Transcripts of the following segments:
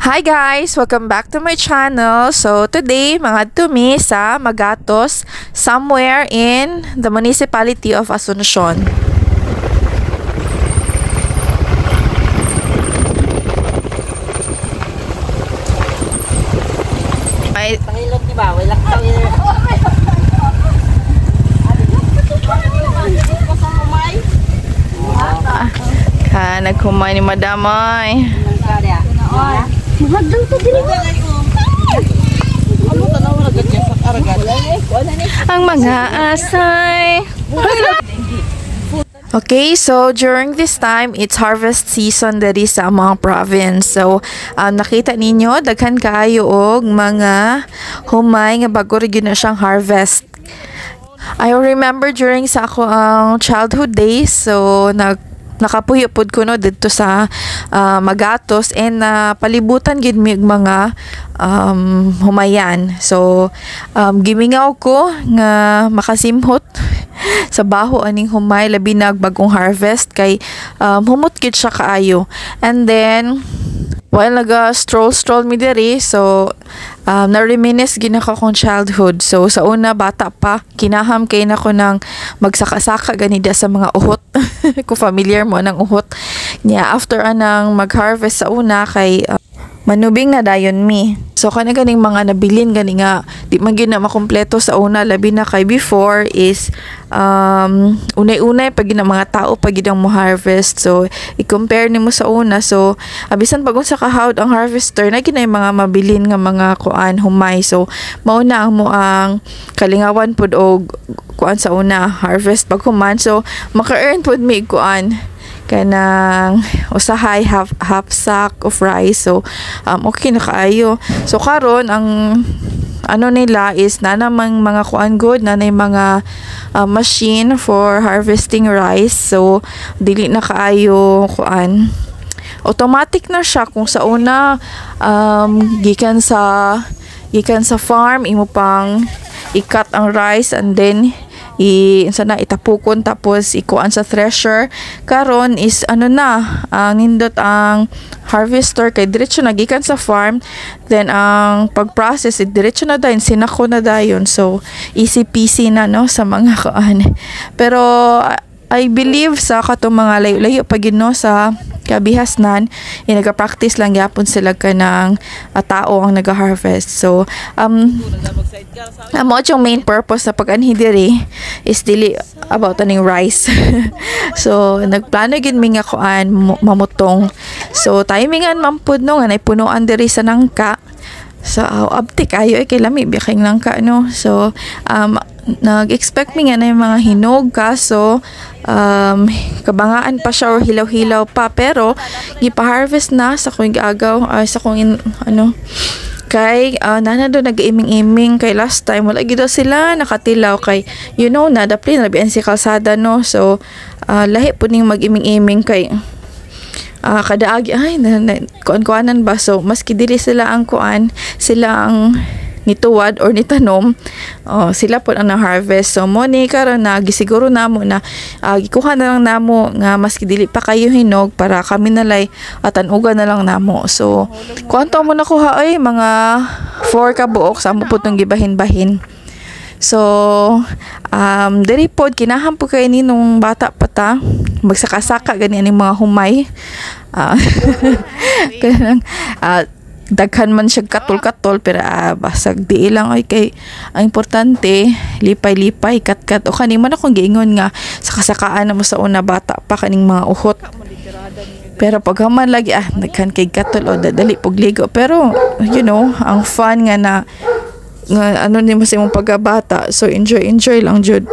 Hi guys! Welcome back to my channel. So today, mga tumi sa Magatos, somewhere in the municipality of Asuncion. Ay, Pangilot di ba? Wala ka nagkumay ni Madam ay. Ang mga asay. Okay, so during this time, it's harvest season diri sa among province. So, nakita ninyo, daghan kaayo og mga humay nga bago rin na siyang harvest. I remember during sa ako ang childhood days, so nakapuyo pod ko no dito sa Magatos and palibutan gid mi mga humayan. So gimingaw ko nga makasimhot sa baho aning humay labi na bagong harvest kay humot gid siya kaayo. And then while naga-stroll mi diri, so na-reminisce ginako kong childhood. So sa una bata pa, kinaham kay nako ng magsaka-saka ganida sa mga uhot. Kung familiar mo ng uhot. Yeah, after anang mag-harvest sa una kay manubing na dayon mi. So kana ganing mga nabilin gani nga di man gyud na makumpleto sa una labi na kay before is unay-unay pag gina mga tao pag gid ang mo harvest. So i-compare nimo sa una, so abisan pag unsa ka hawd ang harvester na ginay mga mabilin nga mga kuan humay. So mauna ang mo ang kalingawan pud og kuan sa una harvest pag human. So maka-earn pud mi kuan kanang usahay half sack of rice. So okay na kaayo. So karon ang ano nila is na namang mga kuan good na mga machine for harvesting rice. So dili na kaayo kuan automatic na siya. Kung sa una gikan sa farm imo pang i-cut ang rice and then itapukon tapos ikuan sa thresher. Karon is ano na nindot ang harvester kay diretso na gikan sa farm, then ang pag-process diretso na dayon sinako na dayon. So easy peasy na no sa mga kuan. Pero I believe sa katong mga layo-layo pag no sa kabihasnan, naga-practice lang yapon sila kanang tao ang naga-harvest. So mo yung main purpose sa pag-anhi diri is dili about aning rice. So nagplano gid mi nga kuan mamutong. So timingan man pud no nga punuan diri sa nangka. So abtik ayo kay lami biking nangka no. So nag-expect mi nga na yung mga hinog kaso kabangaan pa siya or hilaw-hilaw pa, pero gipa-harvest na sa kong agaw sa kong kay nana do nag-iming-iming kay last time wala gid sila nakatilaw kay na dapli na bian si kalsada no. So lahi po ning mag-iming-iming kay kadaagi ay kuan-kuanan ba. So maski dili sila ang kuan, sila ang nituwad or nitanom, sila po ang na-harvest. So mo ni karon na gisiguro namo na gikuha na lang namo nga maski dili pa kayo hinog para kami nalay atanugan na lang namo. So kwanto mo nakuha ay mga 4 ka buok sa mo putong gibahin-bahin. So diri pod kinaham po kay ni nung bata pa ta magsaka-saka gani aning mga humay. Kanang daghan man siya katol-katol pero basag di lang ay kay ang importante lipay-lipay kat-kat o kani man akong giingon nga sa kasakaan na mo sa una bata pa kaning mga uhot. Pero pag haman lagi daghan kay katol o dadali pugligo, pero ang fun nga na ano ni mo sa imong pagkabata. So enjoy lang jud.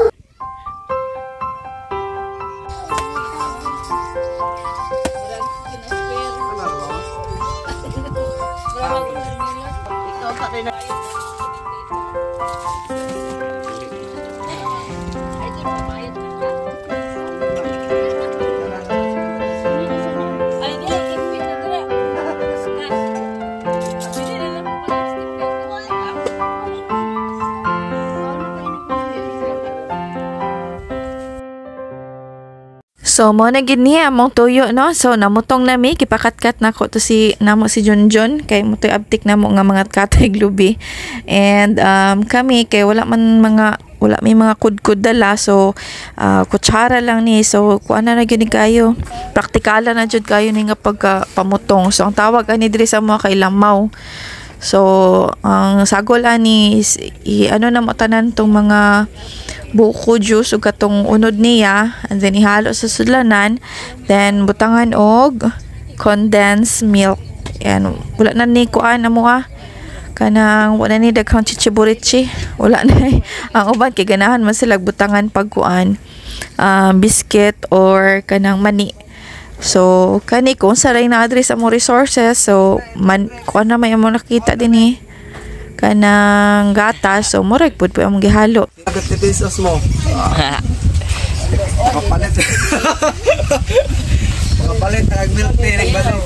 So mo na gid ni among tuyo no. So namutong nami gipakat-kat nako to si namo si Junjun kay mo toy abtik namo nga mga katay lubi. And kami kay wala may mga kudkud dala so kutsara lang ni so kuan na gyud ni kayo praktikalan na jud kayo ni nga pagka pamutong. So ang tawag ani diri sa mga kay lamaw. So, ang sagol ani ano na mo tanan tong mga buko juice ug katong unod niya and then ihalo sa sudlanan then butangan og condensed milk. Yan, wala na ni kuan amo kanang wala ni daghang chichiburichi. Wala na ang uban kay ganahan man sila butangan pagkuan biscuit or kanang mani. So, kani kung saray na address mo resources, so, kung na may mo nakita din kanang gatas, so, murag po among gihalo. Pesos mo. Makapalit. Makapalit, nag-milk tea, nagbaso.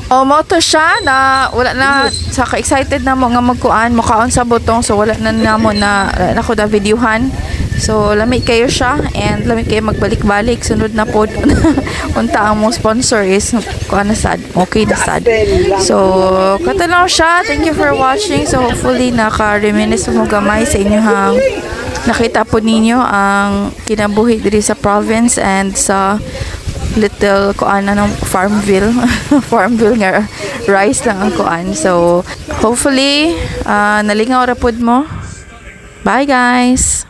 Mo to siya na wala na sa ka-excited na mo nga magkuan mukaon sa butong so wala na namo na ako da videohan. So lami kayo siya and lami kayo magbalik-balik sunod na pod unta ang mo sponsor is kuan na sad okay na sad. So katanaw siya. Thank you for watching. So hopefully naka-reminisce mo gamay sa inyong nakita po ninyo ang kinabuhi diri sa province and sa little kuan ng Farmville Farmville nga rice lang ang kuan. So hopefully nalingaw ra pud mo. Bye guys.